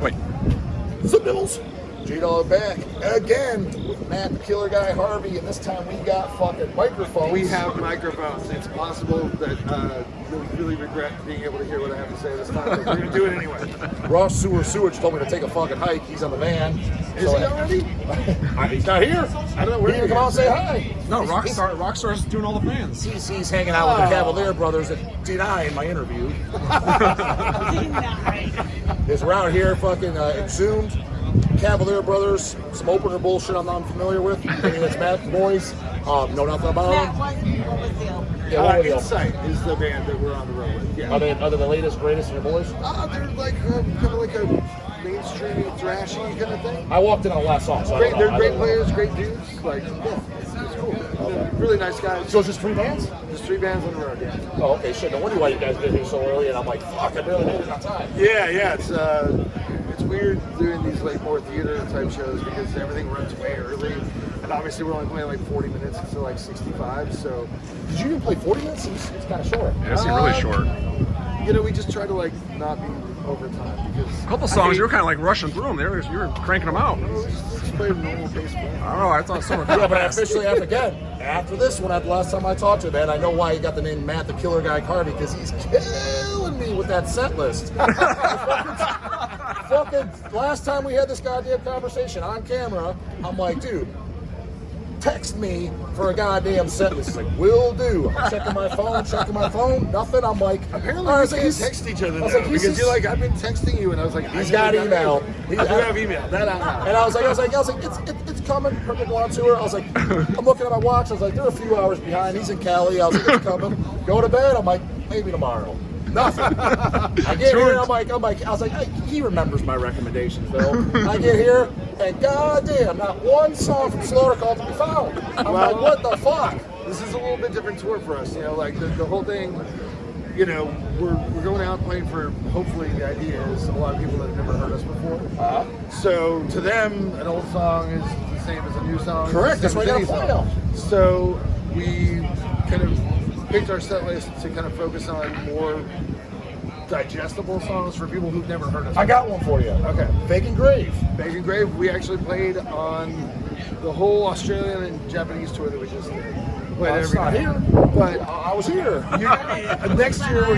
Wait. Submittals. J-Dawg back again with Matt, the killer guy, Harvey, and this time we got fucking microphones. We have microphones. It's possible that you'll really regret being able to hear what I have to say this time, but we're going to do it anyway. Ross Sewage told me to take a fucking hike. He's on the van. Is he already? He's not here. I don't know where he didn't come out and say hi. No, Rockstar's doing all the fans. He's hanging out with the Cavalier brothers that denied my interview. It's around here, fucking Exhumed. Cavalier Brothers, some opener bullshit I'm not familiar with. Maybe that's Matt's boys. Know nothing about them. What was the Yeah, Deicide is the band that we're on the road with. Yeah. Are they the latest, greatest in your boys? They're like kind of like a mainstreamy, thrashy kind of thing. I walked in on the last song, so They're great players, great dudes. Like, yeah, it's cool. Okay. Really nice guys. So it's just 3 bands? Just 3 bands on the road, yeah. Oh, okay, shit. No wonder why you guys get here so early, and I'm like, fuck, I barely made it on time. Yeah, it's weird doing these like more theater type shows because everything runs way early, and obviously we're only playing like 40 minutes instead of like 65. So, did you even play 40 minutes? It's kind of short. Yeah, it's really short. You know, we just try to like not be overtime because A couple songs, you were kind of like rushing through them. You were cranking them out. just play a normal pace play. I don't know. I thought some were Yeah, but I officially have to again. After this one, after the last time I talked to him, man, I know why he got the name Matt the Killer Guy Harvey, because he's killing me with that set list. Fucking last time we had this goddamn conversation on camera, I'm like, dude, text me for a goddamn set list. He's like, will do. I'm checking my phone, nothing. I'm like, Apparently all right, we so can't text each other I was now like, because you're like, I've been texting you, and I was like, he's got email. I do have email. That I have. And I was like, it's coming. Perfect on tour. I was like, I'm looking at my watch. I was like, they're a few hours behind. He's in Cali. I was like, it's coming. Go to bed. I'm like, maybe tomorrow. Nothing. I get here. I'm like, I was like, he remembers my recommendations though. I get here, and goddamn, not one song from Slaughter Call to be found. I'm like, what the fuck? This is a little bit different tour for us, you know, like the whole thing, you know, we're going out playing for, hopefully the idea is a lot of people that have never heard us before. So to them, an old song is the same as a new song. Correct, that's what I gotta point out. So we kind of picked our set list to kind of focus on more digestible songs for people who've never heard us. I got one for you. Okay. Vacant Grave. Vacant Grave, we actually played on the whole Australian and Japanese tour that we just did. Played It's not here, but I was here. you're gonna be, next year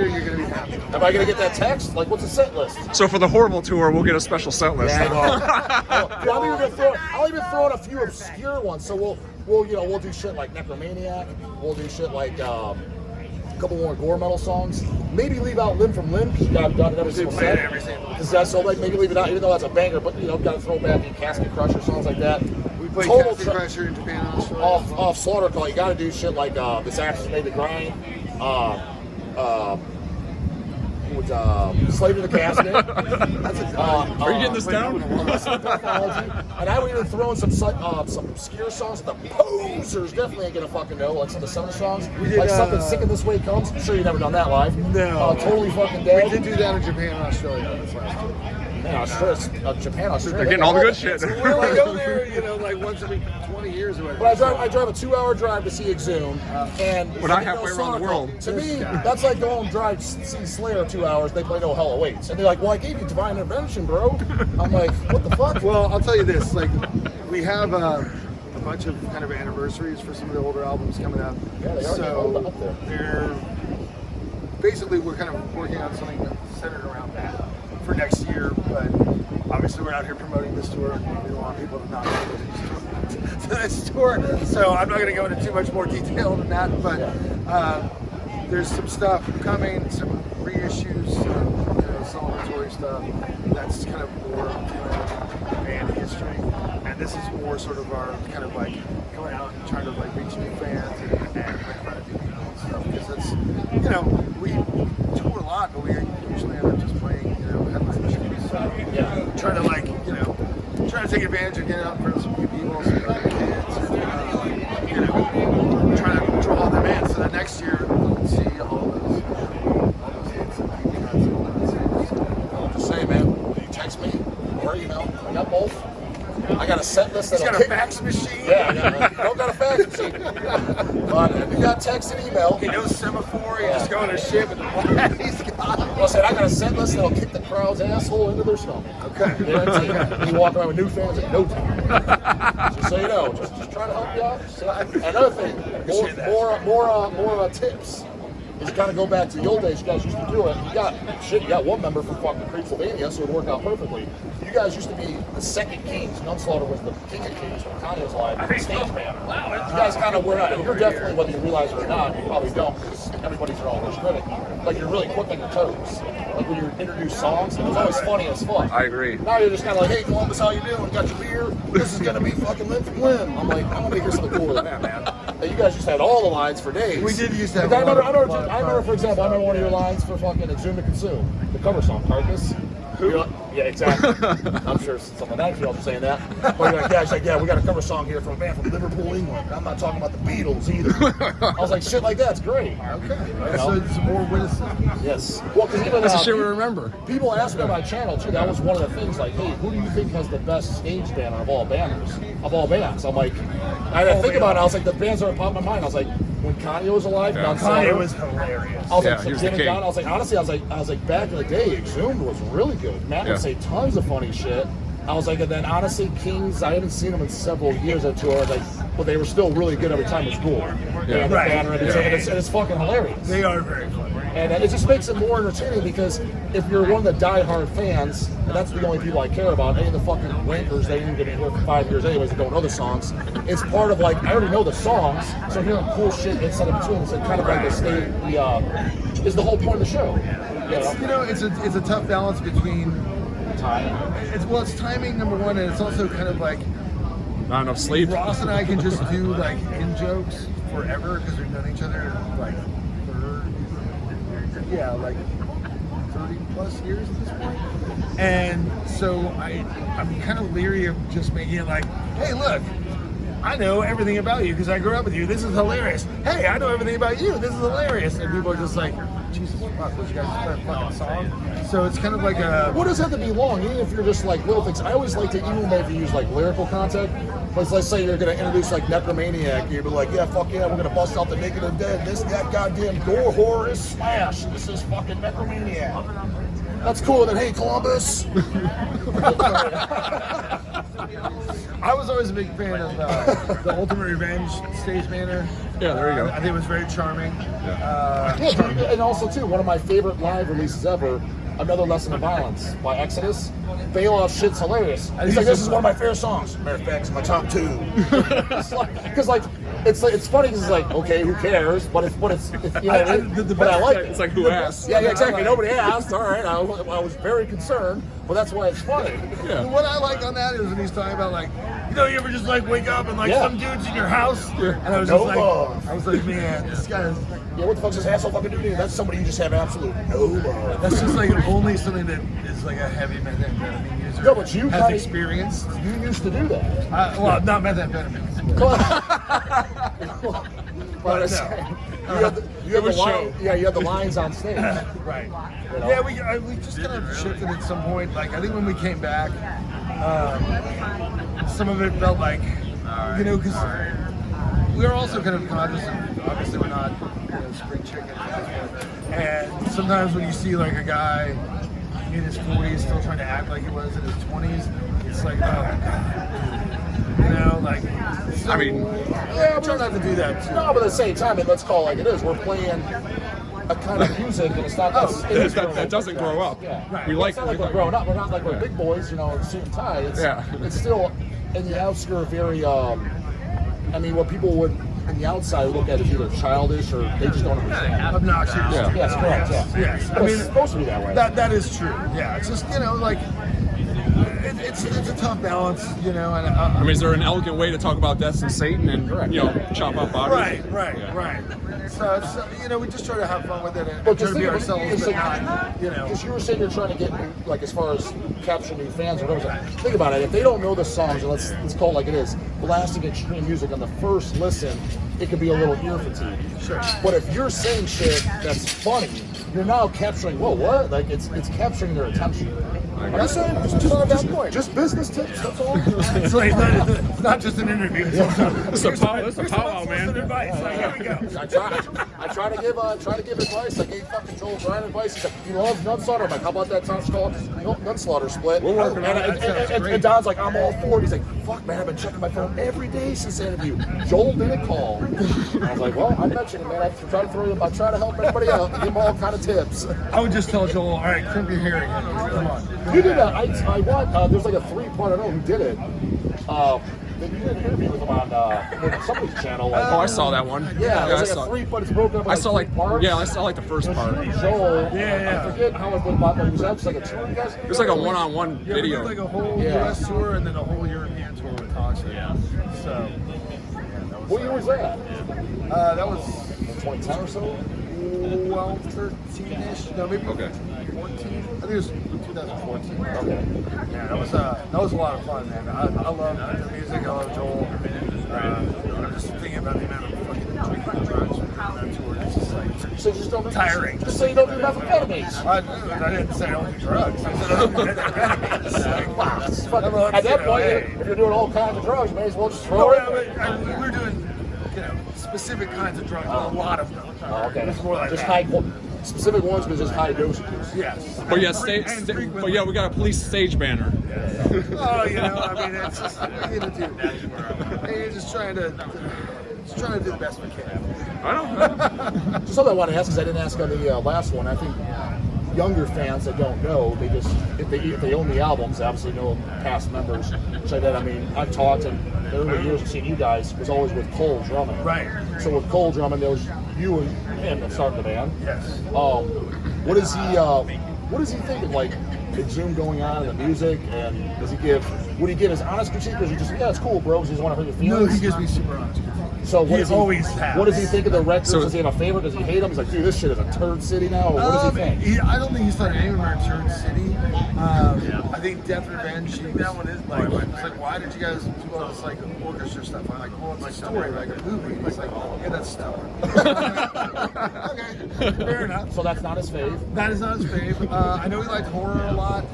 you're gonna be happy. Am I gonna get that text? Like, what's the set list? So for the Horrible tour, we'll get a special set list. I'll even throw in a few obscure ones. So we'll do shit like Necromaniac. We'll do shit like a couple more gore metal songs. Maybe leave out Limb from Limb because I've done it every single set. Because that's so like maybe leave it out even though that's a banger. But got to throw back in Casket Crusher songs like that. We played Total Casket Crusher in Japan and Australia. Off Slaughter Call, you got to do shit like this Axis Made the Grind. Slave to the Casket. Are you getting this down? And I would even throw in some obscure songs. The Posers definitely ain't gonna fucking know, like some of the summer songs. Like something Sick in This Way Comes. I'm sure you've never done that live. No. Totally fucking dead. We did do that in Japan and Australia this last year. Man, Japan, Australia. They're getting all the good shit. We only go there, like once every 20 years or whatever. But I drive a 2-hour drive to see Exhumed, and We're not halfway around the world. To me, that's like going drive see Slayer 2 hours. They play No Hell Awaits, and they're like, "Well, I gave you Divine Intervention, bro." I'm like, "What the fuck?" Well, I'll tell you this: like, we have a bunch of kind of anniversaries for some of the older albums coming up. Yeah, they are so up there. they're basically we're kind of working on something centered around that for next year, but obviously we're out here promoting this tour. We don't want people to not go to this tour, so I'm not going to go into too much more detail than that. But there's some stuff coming, some reissues, celebratory stuff. That's kind of more band history, and this is more sort of our kind of like going out and trying to like reach new fans and like trying to do people and stuff because it's we tour a lot, but we usually end up just playing headline shows. So trying to trying to take advantage of getting out in front of some new people, some other kids, and trying to draw them in so that next year they'll see all those hits and all that. I'm just saying, man. You text me or email. I got both. I got a set list. He's got a fax machine. Yeah, don't got a fax machine. But if you got text and email, he knows semaphore. You just go on a ship and he's got. Listen, I got a set list that'll kick the crowd's asshole into their stomach. Okay. Guaranteed. And you walk around with new fans in no time. Just so you know, just trying to help you out. Another thing, more tips. Is kind of go back to the old days. You guys used to do it. You got one member from fucking Pennsylvania, so it worked out perfectly. You guys used to be the second Kings. Nunslaughter was the king of Kings when Kanye was alive. Stage band. You guys kind of were. You're definitely, whether you realize it or not, you probably don't, because everybody's your own worst critic. Like you're really quick on your toes. Like when you introduce songs, it was always funny as fuck. I agree. Now you're just kind of like, hey Columbus, how you doing? Got your beer? This is gonna be fucking Limb from Limb. I'm like, I want to hear something cooler than that, man. And you guys just had all the lines for days. We did used to have. I remember, for example, one of your lines for fucking Exhumed and Consume, the cover song, Carcass. Yeah, exactly. I'm sure some of that y'all saying that. But you're like, yeah, we got a cover song here from a band from Liverpool, England. I'm not talking about the Beatles either. I was like, shit like that's great. Okay. You know? So some more witnesses. Yes. Well, because even That's the shit we remember. people ask me on my channel too. That was one of the things. Like, hey, who do you think has the best stage banner of all bands? I'm like, I had to think about it. I was like, the bands that are popping in my mind. I was like, when Kanye was alive, Kanye was hilarious. I was Yeah, like, he was Jim the and king. John, I was like, back in the day, Exhumed was really good. Matt would say tons of funny shit. I was like, and then honestly, Kings, I haven't seen them in several years or two. I was like, but they were still really good every time. It was cool. Yeah. The Right. banner and it's fucking hilarious. They are very funny. And it just makes it more entertaining because if you're one of the die-hard fans, and that's the only people I care about, any of the fucking wankers that ain't gonna be here for 5 years anyways that don't know the songs, it's part of like, I already know the songs, so hearing cool shit inside of between, it's like kind of like is the whole point of the show. It's a tough balance between Time. it's timing, number one, and it's also kind of like Not enough sleep. Ross and I can just do like in jokes forever because we've known each other like like 30 plus years at this point. And so I'm kind of leery of just making it like, hey, look, I know everything about you because I grew up with you. This is hilarious. Hey, I know everything about you. This is hilarious. And people are just like, Jesus fuck, what you guys just play a fucking song? So it's kind of like a... What does it have to be long? Even if you're just like little things. I always like to, even if you use like lyrical content, but let's say you're going to introduce like Necromaniac, you'll be like, yeah, fuck yeah, we're going to bust out the Naked and Dead. That goddamn gore horror is Slash. This is fucking Necromaniac. That's cool. Then, hey, Columbus. I was always a big fan of the Ultimate Revenge stage banner. Yeah, there you go. I think it was very charming. And also, too, one of my favorite live releases ever, Another Lesson of Violence by Exodus. Bailoff shit's hilarious. He's like, this is one of my favorite songs. Matter of fact, it's my top 2. Because it's funny because it's like, okay, who cares? But it's you know, but I like it. It's like, who asked? Yeah, exactly. Nobody asked. All right, I was very concerned, but that's why it's funny. Yeah. What I like on that is when he's talking about like, you ever just like wake up and like some dude's in your house, and I was just like, man, this guy is. Yeah, what the fuck's this asshole fucking doing? That's somebody you just have absolute no love. That's just like only something that is like a heavy methamphetamine user. No, but you has kinda, experience. You used to do that. Well, not methamphetamine. But you had the lines on stage. Right. You know? Yeah, we just kind of shifted at some point. Like I think when we came back, some of it felt like, because we were also kind of conscious of, obviously we're not spring chickens. And sometimes when you see like a guy in his 40s still trying to act like he was in his 20s, it's like, oh God. Like, so, I mean, yeah, I'm trying not to do that too. No, but at the same time, let's call it like it is. We're playing a kind of music, and it's not us. that doesn't grow up. Yeah. Right. We like. It's not like we're growing up. We're not like we're big boys, in suit and tie. It's still in the outskirt, very. What people would on the outside look at as either childish or they just don't understand. Obnoxious. Yeah. Yes, correct. Yes. But it's supposed to be that way. That is true. Yeah. It's just like. It's a tough balance, And is there an elegant way to talk about death and Satan and chop up bodies? Right. So it's we just try to have fun with it and But try to be ourselves, but like, not Because you were saying you're trying to get like as far as capture new fans or whatever. Think about it. If they don't know the songs, and let's call it like it is, blasting extreme music on the first listen, it can be a little ear fatigue. Sure. But if you're saying shit that's funny, you're now capturing, whoa, what? Like, it's capturing their attention. I'm just saying, just business tips, that's all. It's like it's not just an interview. It's a powwow, man. Advice. Like, here we go. I try to give advice. I gave fucking Joel Bryan advice. He's like, he loves Nutslaughter. I'm like, how about that Nutslaughter split? We're working on it. And Don's like, I'm all for it. He's like, fuck, man, I've been checking my phone every day since the interview. Joel didn't call. And I was like, well, I'm mentioning, man. I try to help everybody out. Give them all kind of tips. I would just tell Joel, all right, crimp your hair again. Come on. You did that. I want. There's like a 3-part. I don't know who did it. You did an interview with him on somebody's channel. I saw that one. Yeah, I it's saw like a 3, but it's broken up. I saw like parts. I saw like the first part. Joel. Yeah. I forget how it went by, but it was actually like a tour. You guys. It was like a one-on-one Yeah, video. we did like a whole US tour and then a whole European tour with Toxic. Yeah. So. What year was that? That was 2010 or so. 12, 13-ish. No, maybe 14. I think it was 2014. Okay. Yeah, that was a lot of fun, man. I love the music. I love Joel. I'm just thinking about the amount of fucking drinking drugs on that tour. It's just like So just don't tiring. Just say you don't do methamphetamines. I didn't say I don't do drugs. I said I don't do methamphetamines. Wow, it's fucking, at that point, if you're doing all kinds of drugs, you may as well just throw it. We're doing, specific kinds of drugs. A lot of them. Oh, okay. It's more like just that. specific ones, but just high dosages. Yes. But yeah, we got a police stage banner. Oh, I mean, it's just, what are you gonna do? Hey, you're just trying to do the best we can. I don't. Just something I want to ask, because I didn't ask on the last one. I think younger fans that don't know, they just if they own the albums, they obviously know past members. So that, I mean, I've talked in the early years of seeing you guys was always with Cole drumming. Right. So with Cole drumming, there was you and him that started the band. Yes. What is he thinking, like, Exhumed going on in the music, and would he give his honest critique, or is he just, yeah, it's cool, bro, because he doesn't want to hurt your feelings? No, he gives me super honest. So what does he always has. What does he think of the records? So- does he have a favorite? Does he hate them? He's like, dude, this shit is a turd city now. Or what does he think? I don't think he's thought any of them are Turn City. I think Death Revenge, that one is like, it's like, why did you guys do all this like orchestra stuff? I'm like, well, it's a story, like a movie. He's like, yeah, that's stellar. Okay, fair enough. So that's not his fave. That is not his fave. I know he liked horror a lot.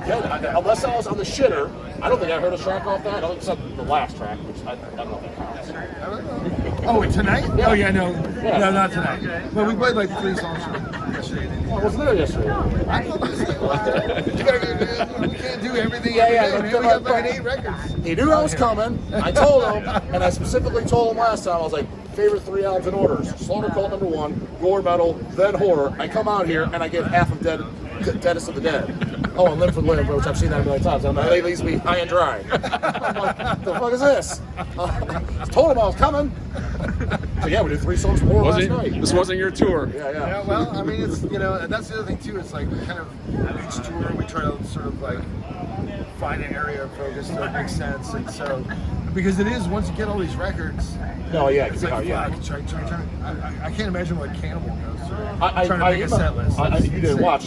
Unless I was on the shitter, I don't think I heard a track off that. I don't except the last track, which I don't know if that counts. Oh, wait, tonight? Yeah. Oh, yeah, no. Yeah. No, not tonight. But we played like 3 songs from yesterday. I wasn't there yesterday. We can't do everything. Yeah, every day, man. We got like 8 records. He knew I was coming. I told him, and I specifically told him last time, I was like, favorite 3 albums in orders. Slaughter Cult #1, Gore Metal, then Horror. I come out here and I give half of Deadest of the Dead. Oh, and Limb for Limb, which I've seen that a million times. I'm like, it leaves me high and dry. I'm like, the fuck is this? I told him I was coming. So yeah, we did 3 songs more last night. This wasn't your tour. Yeah, well, I mean, it's, and that's the other thing too. It's like kind of each tour we try to sort of like find an area of focus that makes sense, and so because it is once you get all these records. No, yeah, it's like, yeah. I can't imagine what Cannibal goes through. I trying to make a set list.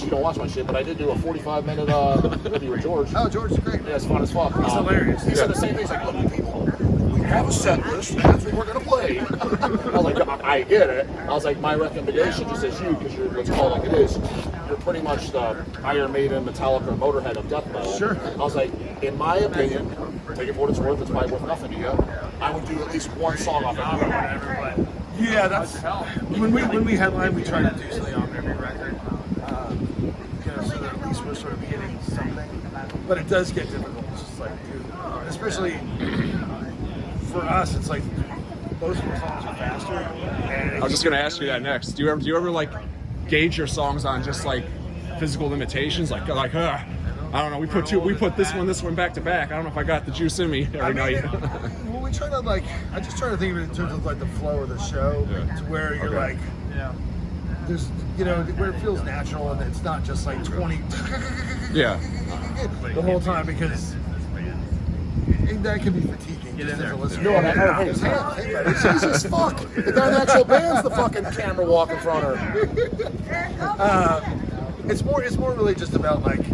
You don't watch my shit, but I did do a 45-minute interview with George. Oh, George is great. Yeah, it's fun as fuck. He's hilarious. He said the same thing. He's like, look, people, we have a set list, that's what we're going to play. I was like, I get it. I was like, my recommendation just as you, because you're, let's call it like it is, you're pretty much the Iron Maiden, Metallica, Motorhead of death metal. Sure. I was like, in my opinion, take it for what it's worth, it's probably worth nothing to you, I would do at least 1 song off every record. Yeah, that's when we headline, we try to do something on every record, so that at least we're sort of hitting something. But it does get difficult. It's just like, dude, especially for us, it's like most of the songs are faster. And I was just gonna ask you that next. Do you ever like gauge your songs on just like physical limitations? Like I don't know. We put this one back to back. I don't know if I got the juice in me every night. Well, we try to I just try to think of it in terms of like the flow of the show, to where you're like, there's where it feels natural and it's not just like 20 Yeah. the whole time, because that can be fatiguing. Get in there. No, it's easy as fuck. The guy in the actual band's the fucking camera walk in front of her. It's more really just about like,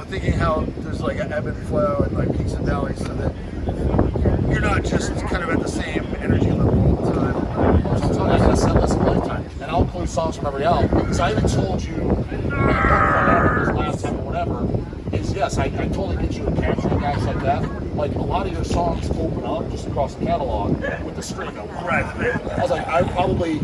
thinking how there's like an ebb and flow and like peaks and valleys, so that you're not just kind of at the same energy level all the time. I'm telling you, I got a set list of lifetime, and I'll include songs from every album. Because I even told you, this last time or whatever, is yes, I totally get you in capturing guys like that. Like a lot of your songs open up just across the catalog with the string. Right. I was like, I probably,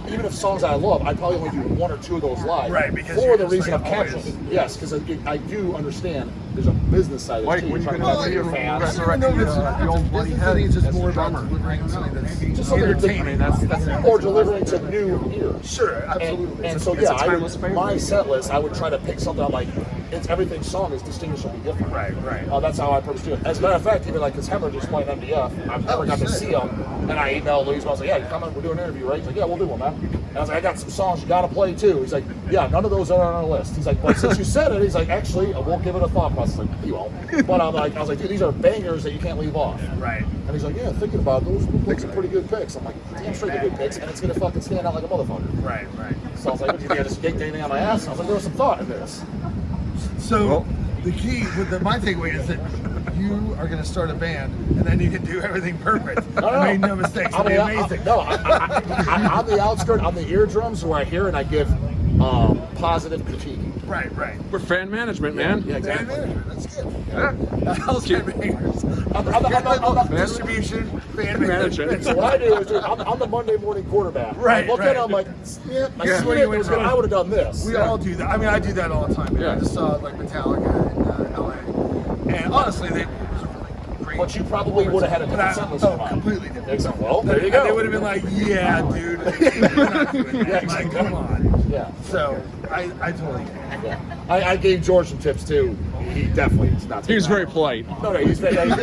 even if songs I love, I probably only do 1 or 2 of those live. Right, because for you're the just reason like of capturing. always- Yes, because I do understand there's a business side of Mike, it too. when you You're can trying to have get your your fans. resurrect No, it's the old bloody business. I head think it's just as more the about drummer. delivering something that's Just something entertaining. that's or delivering to new ears. Sure, absolutely. And so It's a yeah, timeless favorite. my set list, I would try to pick something I'm like, it's everything song is distinguishably different. Right. That's how I purpose do it. As a matter of fact, even like his Hemmer just playing MDF, I've never got to see him, and I emailed Louis, I was like, yeah, you coming? We're doing an interview, right? He's like, yeah, we'll do one, man. And I was like, I got some songs you gotta play too. He's like, yeah, none of those are on our list. He's like, but since you said it, he's like, actually, I won't give it a thought process. Like, you won't. But I was like, dude, these are bangers that you can't leave off. Right. And he's like, yeah, thinking about it, those look some pretty good picks. I'm like, damn straight they're good picks, and it's gonna fucking stand out like a motherfucker. Right. So I was like, what do you think I just yanked anything on my ass? I was like, there was some thought in this. So Well- the key with my takeaway is that you are going to start a band and then you can do everything perfect. I made no mistakes. It'll be amazing. I'm the outskirt, I'm the eardrums where I hear and I give positive critique. Right. We're fan management, man. Yeah, exactly. Band manager, that's good. Yeah. Hell's Headbangers. I'm Distribution, band management. So what I do is, I'm the Monday morning quarterback. Right, I look at it, I'm like, yeah, I see it, it was good. I would have done this. We all do that. I mean, I do that all the time. Man. Yeah. I just saw like Metallica in LA, and honestly, they it was a really great. But you probably would have had a different set list. Oh, completely different. Exactly. Well, there you go. They would have been like, yeah, dude. We're not doing that. Yeah, exactly. Like, come on. Yeah. So I totally get it. Yeah. I gave George some tips too. He definitely is not. He was very polite. No, he's very. Right.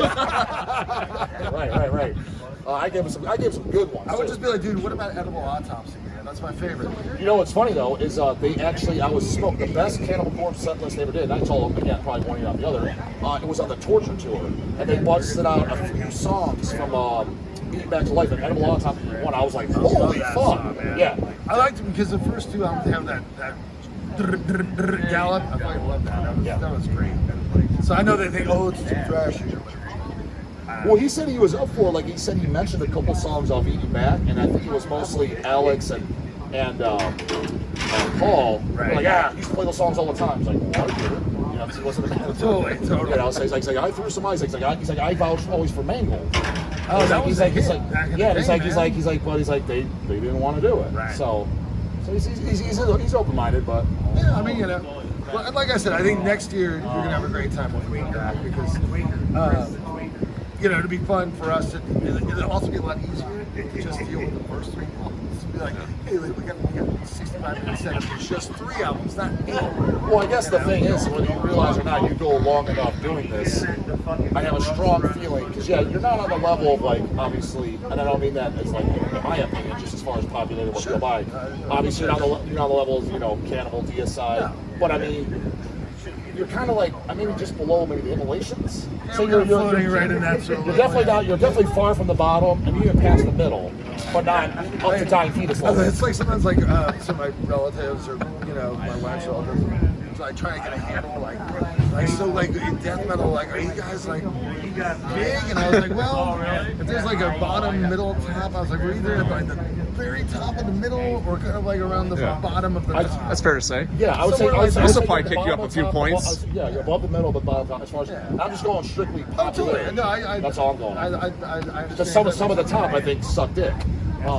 I gave him some good ones. I would too. just be like, dude, what about edible autopsy, man? That's my favorite. You know what's funny though is they actually I was smoked the best Cannibal Corpse set list they ever did. And I told them again, probably one year on the other. It was on the Torture tour, and they busted out a few songs from Eat Back to Life and Edible Autopsy one. I was like, holy fuck, song, man. yeah. I liked it because the first 2 albums have that gallop. I fucking love that. That was great. So I know they think, oh, it's too thrashy or whatever. Well, he said he was up for like he said he mentioned a couple songs off Eating Back, and I think it was mostly Alex and Paul. Right. Like, he used to play those songs all the time. He's like, well, I get it. You know, 'cause he wasn't a band. Totally. You know, so he's like, I threw some ice. He's like, I vouched always for Mangold. Oh, that was he's back in the day, but they didn't want to do it. Right. So he's open minded, but Yeah, I mean, you know, well, like I said, I think next year you're gonna have a great time with Vulgar because, you know, it'd be fun for us. It'll also be a lot easier to just deal with the first 3 albums. Be like, hey, like, we got 65 minutes set up for just 3 albums, not 8. well, I guess the thing is, whether you realize or not, you go long enough doing this. I have a strong feeling because you're not on the level of like obviously, and I don't mean that as like in my opinion, just as far as popularity will go by. Obviously, you're not on the level of Cannibal, Deicide, but I mean. You're kind of like, just below maybe the Immolations. So you're floating right in that sort of You're definitely not. You're definitely far from the bottom, and even past the middle, but not up to Dying Fetus level. It's like sometimes like some of my relatives or my wife's relatives, like trying to get a handle like so like in death metal, like are you guys like big? And I was like, well, if there's like a bottom, middle, top, I was like, we're either at like the very top of the middle or kind of like around the bottom of the top. That's fair to say. Yeah, I would say. This will probably kick you up a few points. Yeah, you're above the middle, but bottom top. As far as I'm just going strictly popularity. No, I That's all I'm going. I Because some of the top I think suck dick.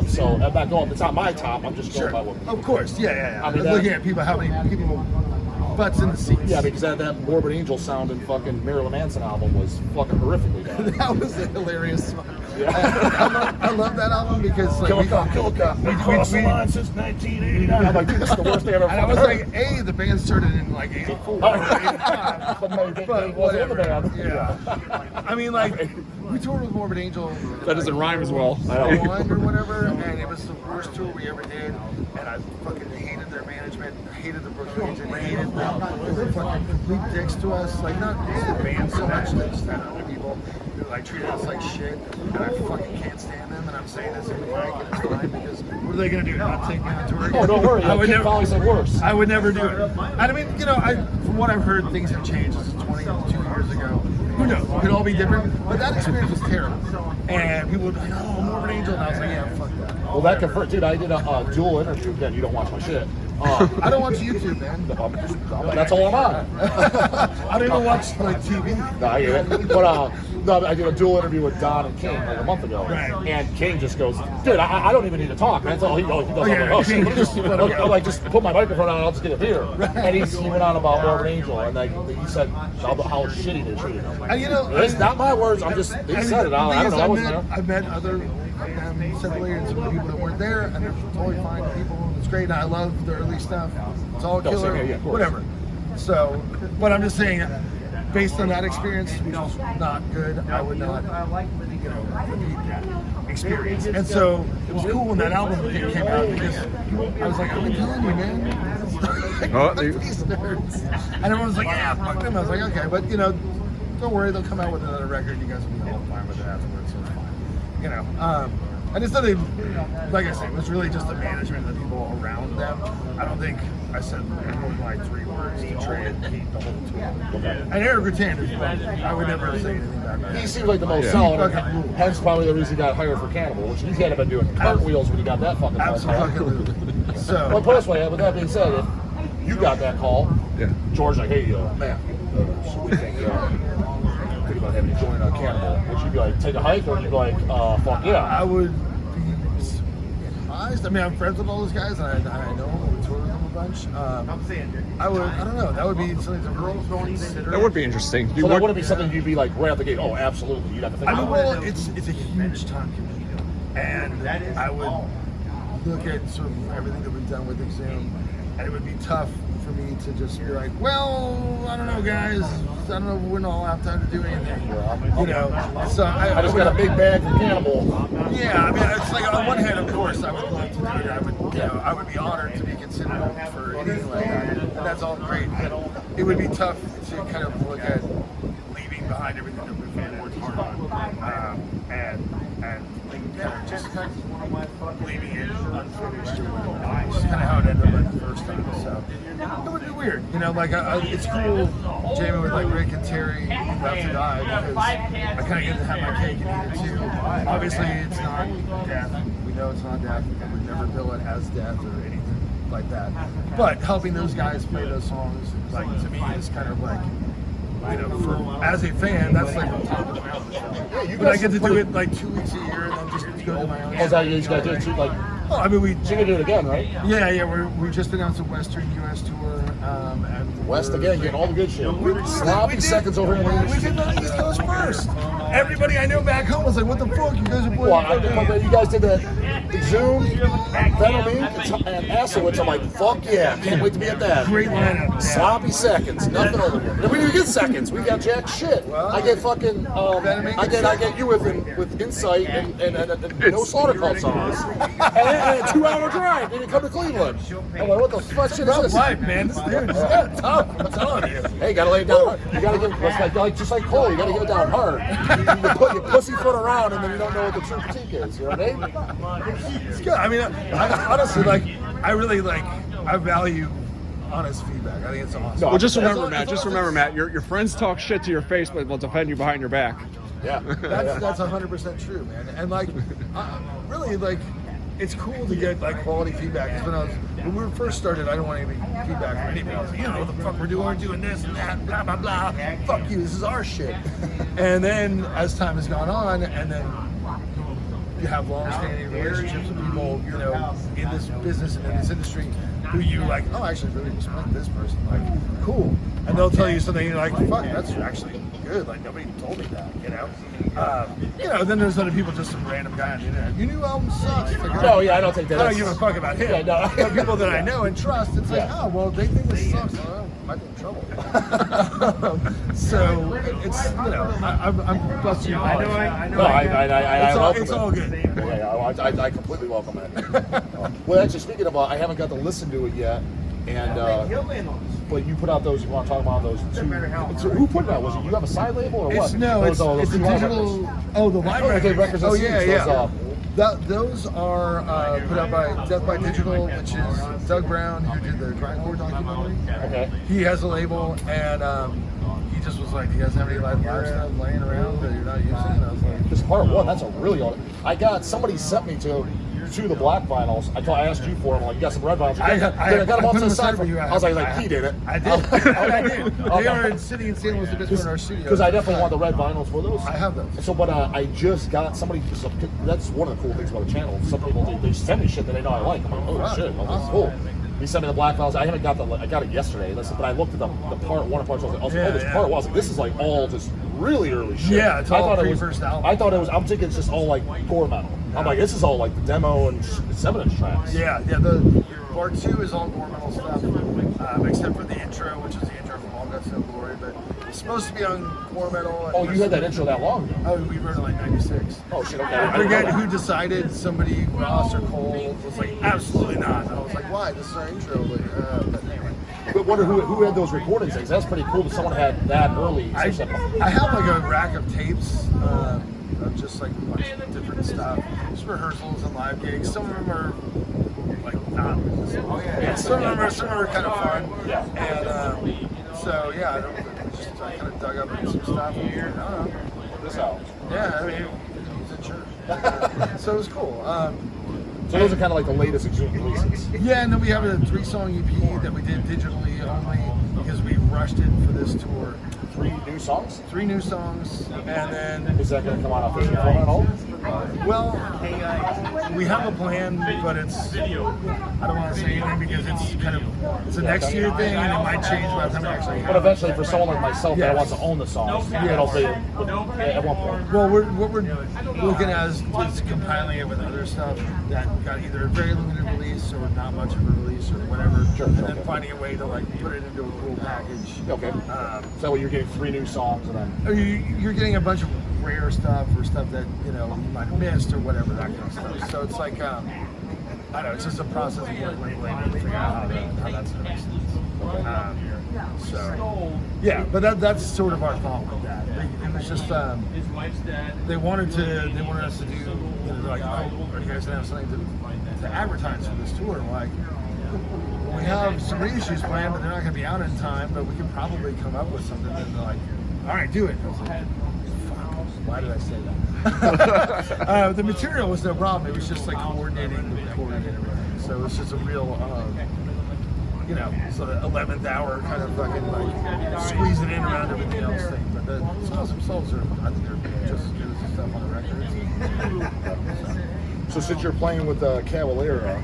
So I'm not going. It's not my top. I'm just going by what. Of course, yeah. I mean, looking at people, how many people butts in the seats. Yeah, because that Morbid Angel sound in fucking Marilyn Manson album was fucking horrifically done. That was a hilarious song. Yeah. I love that album because like Kill a cop. We crossed the line since 1989. I'm like, dude, this is the worst thing I've ever and I was heard. like, the band started in like 84 or 85. But no, they wasn't in the whatever. band. Yeah. I mean, like, we toured with Morbid Angel. That doesn't rhyme as well. One or whatever, and it was the worst tour we ever did. And I fucking hated their management, hated the booking agent, hated them. They were fucking complete dicks to us. Like, not just the band so much, but just that other people who like treated us like shit. And I fucking can't stand them. And I'm saying this in the mic, and it's fine because what are they gonna do? Not take me on tour again? Oh, don't worry. I would never. Probably said worse. I would never do it. And I mean, from what I've heard, things have changed. This is 22 years ago. who knows? It could all be different. But that experience was terrible. And people would be like, oh, Morbid Angel. And I was like, yeah, fuck that. Well, that confirmed, dude. I did a dual interview. Again, you don't watch my shit. I don't watch YouTube, man. That's all I'm on. I don't even watch like TV. No, I get it. But no, I did a dual interview with Don and King like a month ago. Right. And King just goes, dude, I don't even need to talk. That's all he goes. He goes, yeah, oh, shit, King just put my microphone on and I'll just get a beer. Right. And he went on about Morbid Angel and like he said how shitty they treated him. And you know, it's not my words. I'm just they said it. I don't know. I wasn't there. I've met other similarly and some people that weren't there, and they're totally fine people. It's great, and I love the early stuff. It's all killer, whatever. So, but I'm just saying, based on that experience, which was not good, I would not, repeat that experience. And so it was cool when that album came out because I was like, I've been telling you, man. These nerds. And everyone was like, yeah, fuck them. I was like, okay, but don't worry, they'll come out with another record. You guys will be all fine with it afterwards. So it's fine. And it's nothing, like I said, it was really just the management and the people around them. I don't think I said more than like 3 words to Trey and Pete the whole tour. And Eric Rattan is I would never say anything bad about him. He seems like the most solid, hence probably the reason he got hired for Cannibal, which he's been doing cartwheels when he got that fucking call. Absolutely. So, well, personally, with that being said, if you got that call, George like, hey, man, so we think about having you join Cannibal, would you be like, take a hike, or would you be like, fuck yeah? I would be surprised. I mean, I'm friends with all those guys, and I know them, we tour with them a bunch. I don't know, that would be something to really consider. That would be interesting. So that wouldn't be something you'd be like, right out the gate, oh, absolutely, you'd have to think about it. Well, it's a huge time commitment, and I would look at sort of everything that we've done with Exhumed, and it would be tough for me to just be like, well, I don't know, guys. I don't know. We don't all have time to do anything. So I just got a big bag from Cannibal. Yeah, I mean, it's like on one hand, of course, I would love to do it. I would be honored to be considered for anything like that, and that's all great. But it would be tough to kind of look at leaving behind everything that we've worked hard on, and kind of just leaving it unfinished. It's kind of how it ended up the first time. So it would be weird, it's cool. Jamie with like Rick and Terry left to die because I kind of get to have my cake and eat it too. Obviously, it's not death. We know it's not death. We would never bill it as death or anything like that. But helping those guys play those songs, like to me, is kind of like. As a fan, that's like on top of the mountain. Yeah, but I get to do it like 2 weeks a year and then just go to my own. Oh, that you guys do it too? Like, I mean, you're gonna do it again, right? Yeah. We just announced a Western U.S. tour. And West again, getting all the good shit. Sloppy seconds over in We did the East Coast first. Everybody I know back home was like, "What the fuck? You guys are playing?" You guys did that Exhumed, Venom Inc. and Asowitz. I'm like, fuck yeah, can't wait to be at that. Great lineup. Sloppy seconds, nothing over here. And we didn't get seconds. We got jack shit. I get fucking. I get you with Insight and no Slaughter Cult songs. And a 2-hour drive. Didn't come to Cleveland. I'm like, what the fuck shit is this? Life, man. This dude is tough. I'm telling you. Hey, gotta lay it down hard. You gotta give like just like Cole. You gotta get it down hard. You put your pussyfoot around, and then you don't know what the true critique is. You know what I mean? It's good. I mean, I honestly I value honest feedback. I think it's awesome. Well, just remember, Matt. Your friends talk shit to your face, but will defend you behind your back. Yeah, that's 100% true, man. And really, it's cool to get quality feedback. When we first started, I didn't want any feedback from anybody. I was like, you know what the fuck we're doing? We're doing this and that, blah blah blah. Fuck you, this is our shit. And then as time has gone on, and then you have long-standing relationships with people, in this business and in this industry, who you oh, I actually really respect this person. Cool. And they'll tell you something, you're like, fuck, that's actually good. Nobody told me that, then there's other people, just some random guy on the internet. Your new album sucks. No, yeah, I don't think that. I don't give a fuck about him. Yeah, no. But people that I know and trust, it's oh, well, they think this sucks. Well, I might be in trouble. So it's, I'm busting your balls. I know. It's all good. Yeah, I completely welcome it. Well, actually, speaking of, I haven't got to listen to it yet, and but you put out those. You want to talk about those two? So who put it out? Was it you have a side label or what? No, it's a digital. Oh, the live records. Oh, yeah. Those are put out by Death by Digital, which is Doug Brown, who did the Grindcore documentary. Okay. He has a label, and he just was like, "Do you guys have any live stuff laying around that you're not using?" And I was like, This part one, that's a really old. Somebody sent me to the black vinyls. I asked you for them. Like, you got some red vinyls. I got them off to the side for you. I was like, he did it. I did. I did. They are sitting in St. Louis in our studio. Because I definitely want the red vinyls for those. I have those. So, but I just got somebody. That's one of the cool things about the channel. Some people they send me shit that they know I like. I'm like, oh shit, well, that's cool. He sent me the black vinyls. I haven't got I got it yesterday. Listen, but I looked at the part one and part two. I was like, oh, this part one. I was like, this is like all just really early shit. Yeah, it's all pre-first album. I thought it was. I'm thinking it's just all like core metal. I'm like, this is all like the demo and 7-inch tracks. Yeah. The part 2 is all core metal stuff, except for the intro, which is the intro from All Guts No Glory. But it's supposed to be on core metal. Oh, you had that intro that long ago? Oh, we wrote it like 96. Oh shit, okay. I forget who decided. Somebody, Ross or Cole, was like, absolutely not. And I was like, why? This is our intro. But anyway. But wonder who had those recording things. That's pretty cool that someone had that early. I have like a rack of tapes. Of just like a bunch of different stuff, just rehearsals and live gigs. Some of them are like not. Some of them are kind of fun. Yeah. And so yeah, I kind of dug up into some stuff. And, I don't know. This out. Yeah, I mean, it's a church. So it was cool. So those are kind of like the latest Exhumed releases. Yeah, and then we have a 3-song EP that we did digitally only because we rushed it for this tour. 3 new songs? 3 new songs, and then... Is that going to come out officially at all? Well, we have a plan, but it's... I don't want to say anything because it's a next year thing, and it might change by the time it actually happens. But eventually, for someone like myself that wants to own the songs, it'll be at one point. Well, what we're looking at is compiling it with other stuff that got either a very limited release or not much of a release or whatever, and then finding a way to like put it into a cool package. Okay. So what, you're getting 3 new songs and then... You're getting a bunch of rare stuff or stuff that you might have missed or whatever, that kind of stuff. So it's like I don't know, it's just a process of like labeling and figuring out how that's going to make sense. So yeah, but that's sort of our thought with that. It was just they wanted us to do. They're like, oh, are you guys gonna have something to advertise for this tour? And like, we have some reissues planned, but they're not going to be out in time. But we can probably come up with something. And they're like, all right, do it. I was like, fuck, why did I say that? The material was no problem. It was just like coordinating the recording and everything. So it was just a real, sort of 11th hour kind of fucking like squeezing in around everything else thing. But the songs themselves I think they're just as good as the stuff on the record. So since you're playing with Cavalera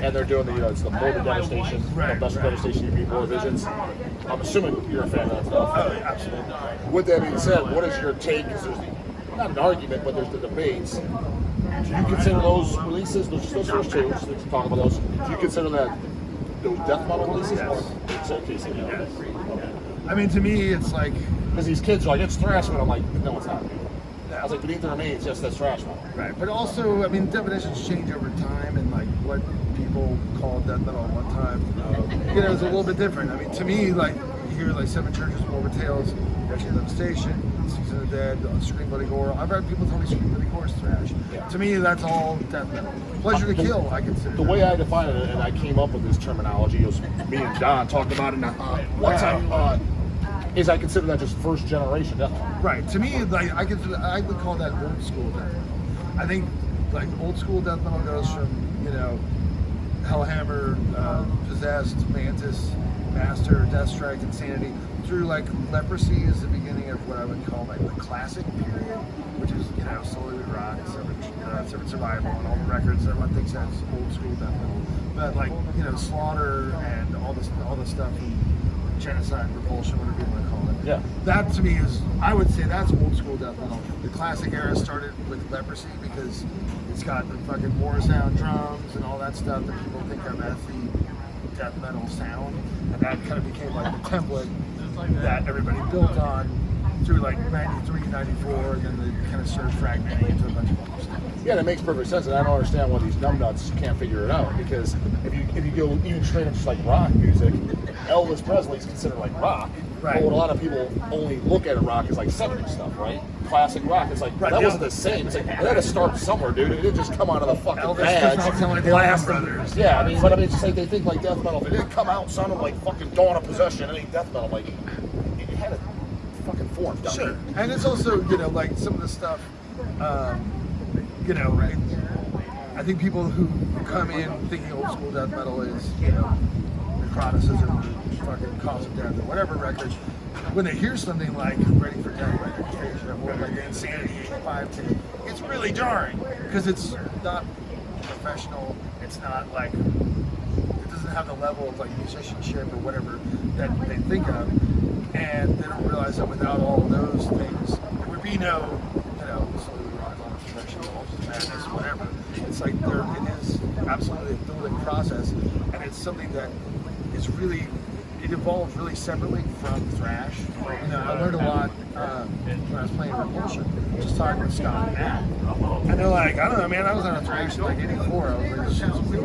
and they're doing it's the Morbid Devastation, the Best Devastation EP, More Visions, I'm assuming you're a fan of that stuff. Oh, absolutely. With that being said, what is your take? Because there's not an argument, but there's the debates. Do you consider those releases, those first 2, let's talk about those, do you consider that those death metal releases? Yes. I mean, to me, it's like... Because these kids are like, it's thrash metal. I'm like, no, it's not. I was like, Beneath the Remains, yes, that's thrash metal. Right, but also, I mean, definitions change over time, and like what people call death metal at one time, it's a little bit different. I mean, to me, like, you hear like Seven Churches, Morbid Tales, Deathmetal Devastation, Season of the Dead, Scream Bloody Gore. I've had people tell me Scream Bloody Gore is thrash. Yeah. To me, that's all death metal. Pleasure to Kill, I consider. The way I define it, and I came up with this terminology, it was me and Don talked about it one time. Is I consider that just first generation death metal. Right. To me, like I would call that old school death metal. I think like old school death metal goes from Hellhammer, Possessed, Mantis, Master, Deathstrike, Insanity, through like Leprosy is the beginning of what I would call like the classic period, which is Slowly We Rock, Seven Survival, and all the records. Everyone thinks that's old school death metal, but like Slaughter and all this stuff. Genocide, Repulsion, whatever you want to call it. Yeah. That to me I would say that's old school death metal. The classic era started with Leprosy because it's got the fucking war sound drums and all that stuff that people think of as the death metal sound. And that kind of became like the template that everybody built on through like 93, 94, and then they kind of started fragmenting into a bunch of other stuff. Yeah, that makes perfect sense, and I don't understand why these numbnuts can't figure it out. Because if you go even straight up just like rock music, Elvis Presley's considered like rock. Right. But what a lot of people only look at rock is like 70s stuff, right? Classic rock. It's like, that wasn't the same. It's like, it had to start somewhere, dude. It didn't just come out of the fucking Elvis bag. does not sound like the Allman Brothers. Yeah, I mean, but I mean, it's just like they think like death metal. If it didn't come out sounding like fucking Dawn of Possession, it ain't death metal. Like, it had a fucking form. Sure. And it's also, you know, like some of the stuff, you know, I think people who come in thinking old school death metal is, you know, necroticism or fucking cause of death or whatever record, when they hear something like Ready for Death, or like the Insanity 85 tape, it's really jarring because it's not professional. It's not like, it doesn't have the level of like musicianship or whatever that they think of, and they don't realize that without all those things, there would be no, you know, slowly rise on professional madness, whatever. It's like it is absolutely a building process, and it's something that is really, it evolved really separately from thrash. You know, I learned a lot when I was playing Repulsion, just talking with Scott and Matt. And they're like, I don't know, man, I was on a thrash in like 84. I was like, this shit's weird.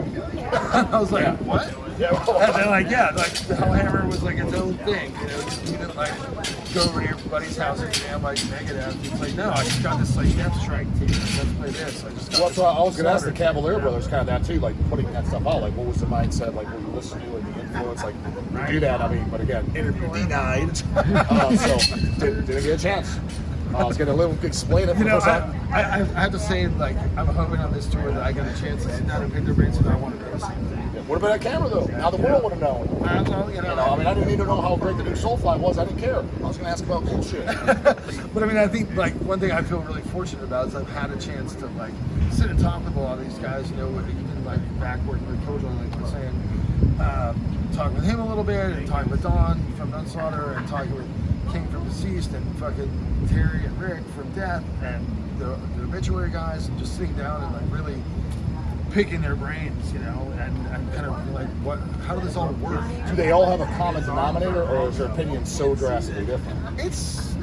I was like, what? And they're like, yeah, like the Hellhammer was like its own thing. You know, you didn't like go over to your buddy's house and jam like Megadeth. It's like, no, I just got this like Death Strike tape. Let's play this. I just got Well, that's why I was gonna ask the Cavalier Brothers kind of that too, like putting that stuff out. Like, what was the mindset? Like, what you listen to, like the influence. Like, you do that. I mean, but again, interview denied. So didn't get a chance. I was gonna explain it. For you know, the first time. I have to say, like, I'm hoping on this tour that I get a chance to sit down and pick their brains, and I want to do the same thing. What about that camera though? Now the world would have known. Well, you know, I mean, I didn't need to know how great the new Soulfly was. I didn't care. I was gonna ask about cool shit. but I mean, I think like one thing I feel really fortunate about is I've had a chance to like sit and talk with a lot of these guys. You know, even like back working with Kojo, like I was saying, talking with him a little bit, and talking with Don from Nunslaughter, and talking with King from Deceased, and fucking Terry and Rick from Death, and the Obituary guys, and just sitting down and like really picking their brains, you know, and kind of like, how does this all work? Do they all have a common denominator, or is their opinion so drastically different? There's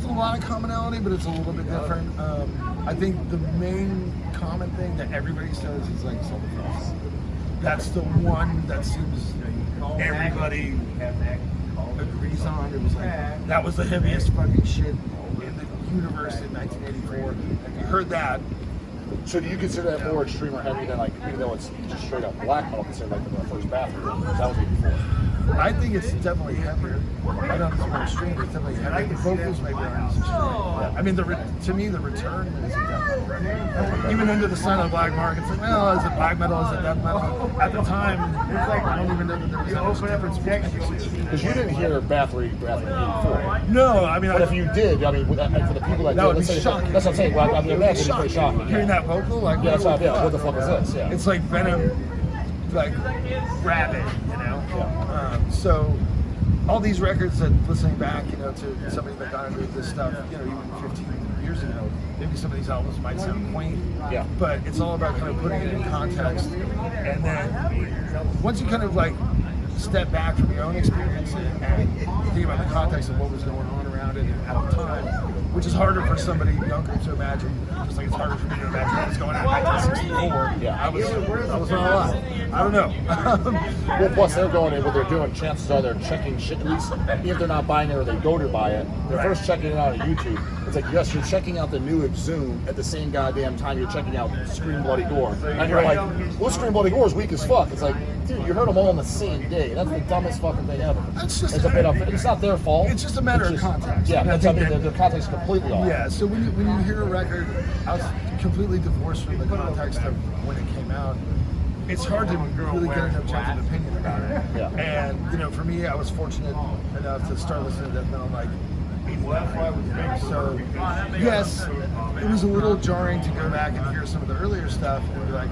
a lot of commonality, but it's a little bit different. I think the main common thing that everybody says is like self-defense. That's the one that seems everybody agrees on. It was like, that was the heaviest fucking shit in the universe in 1984. And you heard that. So do you consider that more extreme or heavy than like, even though it's just straight up black metal, considered like the first bathroom? That was 84. I think it's definitely heavier. I don't think it's more extreme, but it's definitely heavier. The vocals maybe aren't as extreme. I mean, to me, the return is a death metal. Even Under the Sun of Black Mark, it's like, well, is it black metal, is it death metal? At the time, it's like, I don't even know that there was a difference between the two. Because you didn't hear Bathory 84. No, I mean, But if you did, I mean, for the people that, that would let's be say, shocking. that's what I'm saying. Well, I mean, imagine it's pretty shocking. Hearing that vocal, like, Yeah, that's what, yeah, what the fuck is this? Yeah. It's like Venom, like rabid, you know. So all these records that, listening back, you know, to somebody that got into this stuff, you know, even 15 years ago, maybe some of these albums might sound quaint, Yeah. but it's all about kind of putting it in context. And then once you kind of like step back from your own experience and think about the context of what was going on around it at the time, which is harder for somebody younger to imagine, just like it's harder for me to imagine what was going on in 1964. Yeah. I was not alive. I don't know. Well, plus they're going in, what they're doing, chances are they're checking shit, at least if they're not buying it or they go to buy it, they're first checking it out on YouTube. It's like, yes, you're checking out the new Exhumed at the same goddamn time you're checking out Scream Bloody Gore. And you're like, well, Scream Bloody Gore is weak as fuck. It's like, dude, you heard them all on the same day. That's the dumbest fucking thing ever. That's just it's a bit of, it's not their fault. It's just a matter of context. Yeah, And I that's, I think mean, that- their context is completely off. Yeah, so when you hear a record completely divorced from the context of when it came out, it's hard to really get an objective opinion about it. Yeah. And, you know, for me, I was fortunate enough to start listening to death metal like 89. So, yes, it was a little jarring to go back and hear some of the earlier stuff and be like,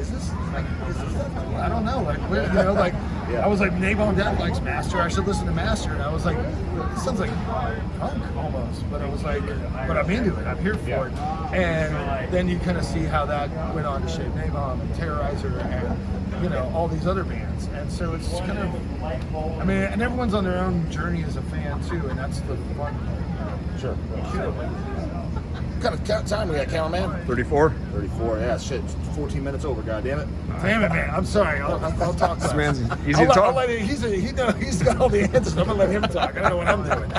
is this death metal? I don't know. Like, where, you know, like, I was like, Napalm Death likes Master. I should listen to Master. And I was like, this sounds like punk almost. But I was like, but I'm into it. I'm here for it. And then you kind of see how that went on to shape Napalm and Terrorizer and, you know, all these other bands. And so it's kind of, I mean, and everyone's on their own journey as a fan too. And that's the fun part. Sure. kind of time we got, cameraman? 34. 34, yeah, shit. 14 minutes over, goddammit. Damn it, man. I'm sorry. I'll talk. This man's easy I'll to talk. let him, he's got all the answers. I'm going to let him talk. I don't know what I'm doing.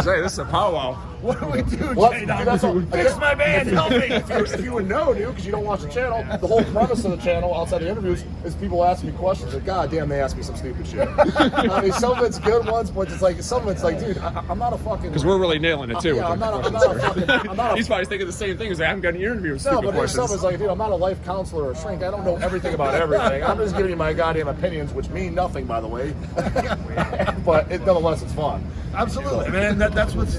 Hey, this is a powwow. What do we do, Well, J-dawg? that's all- Fix my band. Help me. If you would know, dude, because you don't watch the channel, the whole premise of the channel, outside the interviews, is people asking me questions. Like, God damn, they ask me some stupid shit. I mean, some of it's good ones, but it's like, some of it's like, dude, I'm not a fucking... Because we're really nailing it too. Yeah, with I'm the not a questions. fucking... I'm not a, He's probably thinking the same thing as I haven't got any interviews. no, Stupid but there's some questions. is like, dude, I'm not a life counselor or shrink. I don't know everything about everything. I'm just giving you my goddamn opinions, which mean nothing, by the way. But nonetheless, it's fun. Absolutely, man. That's what's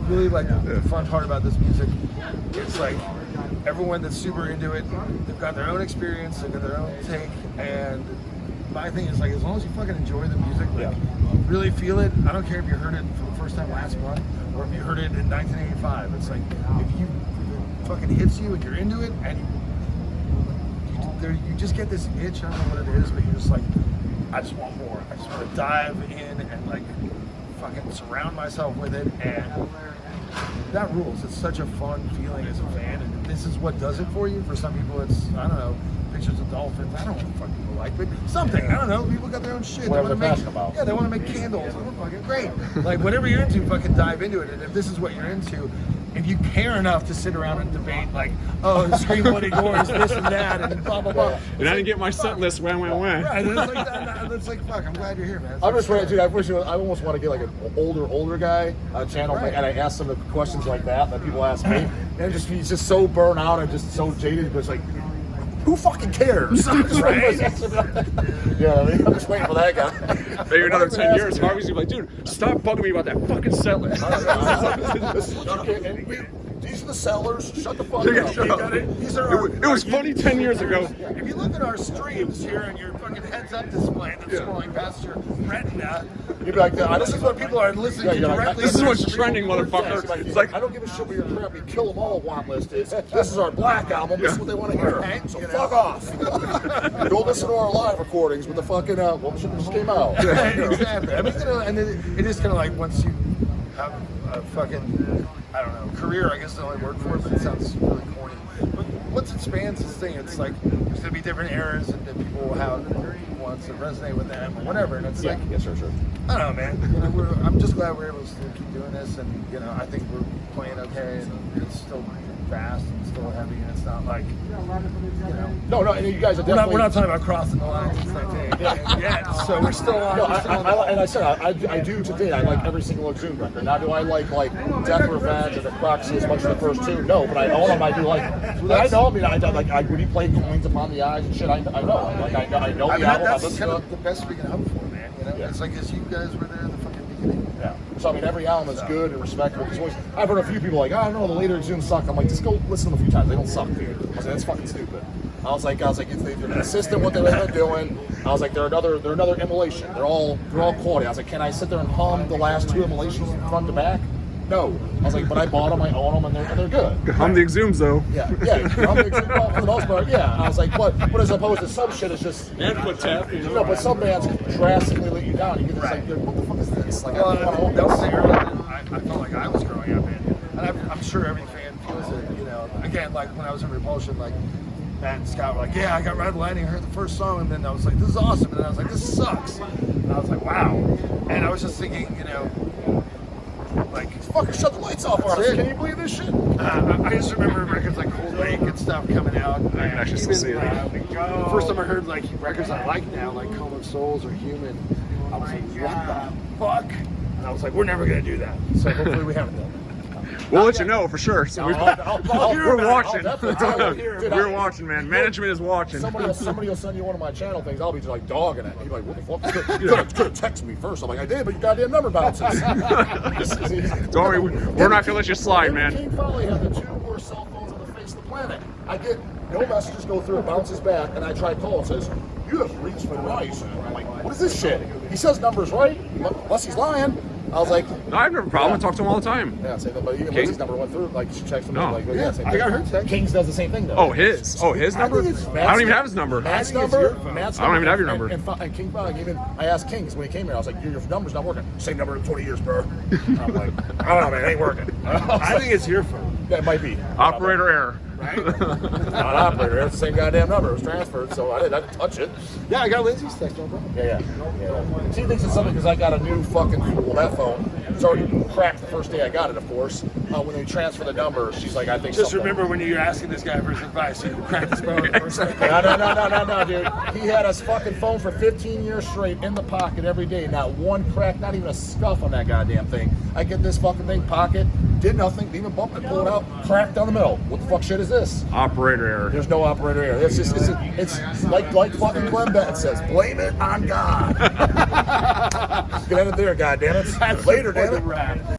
really like the fun part about this music. It's like everyone that's super into it, they've got their own experience, they've got their own take, and my thing is like, as long as you fucking enjoy the music, like really feel it. I don't care if you heard it for the first time last month or if you heard it in 1985. It's like if it fucking hits you and you're into it, and you just get this itch. I don't know what it is, but you're just like, I just want more. I just want to dive in and like fucking surround myself with it, and that rules. It's such a fun feeling as a fan, and this is what does it for you. For some people, it's, I don't know, pictures of dolphins. I don't know what the fuck people like, but something. I don't know. People got their own shit. Whatever they they're want to passionate about. Yeah, they want to make candles. Oh, fucking great. Like whatever you're into, fucking dive into it. And if this is what you're into, if you care enough to sit around and debate, like, oh, Scream Bloody Gore is this and that, and blah blah blah. And I didn't get my set list. When. Right, and it's like that. It's like, fuck. I'm glad you're here, man. It's I'm like, just ready, dude. I almost want to get like an older guy on a channel, Right. and I ask them the questions like that people ask me, and he's just so burnt out and just so jaded. But it's like, who fucking cares? Right? Yeah, I mean, I'm just waiting for that guy. Maybe another 10 years, Harvey's gonna be like, dude, stop bugging me about that fucking set list. This is what you can't- These are the sellers. Shut the fuck Yeah, up. shut up. These are It was funny 10 years ago. If you look at our streams here and your fucking heads-up display that's scrolling past your retina, You'd be like, this is what people are listening to you're like, directly. This is on what's their stream. trending, motherfucker. It's It's like, like, I don't give a shit what your crappy kill 'em all want list is. This is our black album. This is what they want to hear. Right. So You know. fuck off. Go listen to our live recordings with the fucking well, shit just came out. Exactly. I mean, you know, and it is kind of like once you have a fucking, I don't know, career, I guess is the only word for it, but it sounds really corny. But once it spans this thing, it's like there's gonna be different eras, and that people will have wants to resonate with them or whatever. And it's like, Yes, sir. I don't know, man. You know, I'm just glad we're able to still keep doing this, and you know, I think we're playing okay, and it's still fast and still heavy, and it's not like, you know. No, and you guys are We're definitely. not talking about crossing the line since 1988 yet, so we're still on. No, we're still on and I said I do today. I like every single Exhumed record. Now, do I like Death Revenge or the Proxy as much as the first two? No, but I own them. I do like. I know. I mean, I when he played Coins Upon the Eyes and shit. I know. Like I know I the mean, album. I that's listen kind to of the best we can hope for, man. You know, Yeah. it's like as you guys were there in the fucking beginning. Yeah. So I mean, every album is good and respectable. I've heard a few people like, oh, no, the later Exhumed suck. I'm like, just go listen to them a few times. They don't suck, dude. I was like, that's fucking stupid. I was like, they're consistent with what they've been doing. I was like, they're another immolation. They're all quality. I was like, can I sit there and hum the last two immolations front to back? No. I was like, but I bought them, I own them, and they're good. I'm the Exhumes though. Yeah. Well, for the most part, yeah. I was like, but as opposed to some shit, it's just. And foot tap. You know, but some bands drastically let you down. You get this like, what the fuck is this? Like, Well, I don't want to own that was this. the era that I felt like I was growing up in, and I'm sure every fan feels it. You know, again, like when I was in Repulsion, like Matt and Scott were like, "Yeah, I got Red Lightning, I heard the first song," and then I was like, "This is awesome," and then I was like, "This sucks," and I was like, "Wow," and I was just thinking, you know, like. Fucking shut the lights off, artists. Can you believe this shit? I just remember records like Cold Lake and stuff coming out. I can actually still see it. The first time I heard like records I like now, like Coma of Souls or Human, I was like, what the fuck? And I was like, we're never gonna do that. So hopefully we haven't done that. We'll let you know for sure. So we're watching. Dude, We're watching, man. Management is watching. Somebody will send you one of my channel things. I'll be just like dogging it. You're like, what the fuck? You could have texted me first. I'm like, I did, but your goddamn number bounces. Don't worry, we're not gonna let you slide, man. King Folly had the two worst cell phones on the face of the planet. I get no messages go through, it bounces back, and I try call. It says, you have reached for Rice. And I'm like, what is this shit? He says numbers right, unless he's lying. I was like, No, I have no problem. I talk to him all the time. yeah, same thing. But even King? Lindsay's number went through, like, she checks him. No. Like, Yeah, same I thing. got her text. Kings does the same thing, though. Oh, his number? think it's I don't even have his number. Matt's think it's number. your phone. Matt's I don't even have your and- number. And King probably even. I asked Kings when he came here. I was like, your number's not working. Same number in 20 years, bro. I'm like, I don't know, man. It ain't working. I think it's your phone. Yeah, it might be. Operator error. Right? Not operator. It's the same goddamn number. It was transferred, so I didn't touch it. Yeah, I got Lindsay's text, no problem. Yeah. She thinks it's something because I got a new fucking well, that phone. It's already cracked the first day I got it, of course. When they transfer the number, she's like, I think. Just something. remember when you're asking this guy for his advice, you cracked his phone. No, dude. He had his fucking phone for 15 years straight in the pocket every day. Not one crack, not even a scuff on that goddamn thing. I get this fucking thing pocket, did nothing, didn't even bump it, pull it out, cracked down the middle. What the fuck shit is this? Operator error. There's no operator error. It's like fucking Glenn Benton says, blame it on God. Get out of there, goddammit. Later, damn it.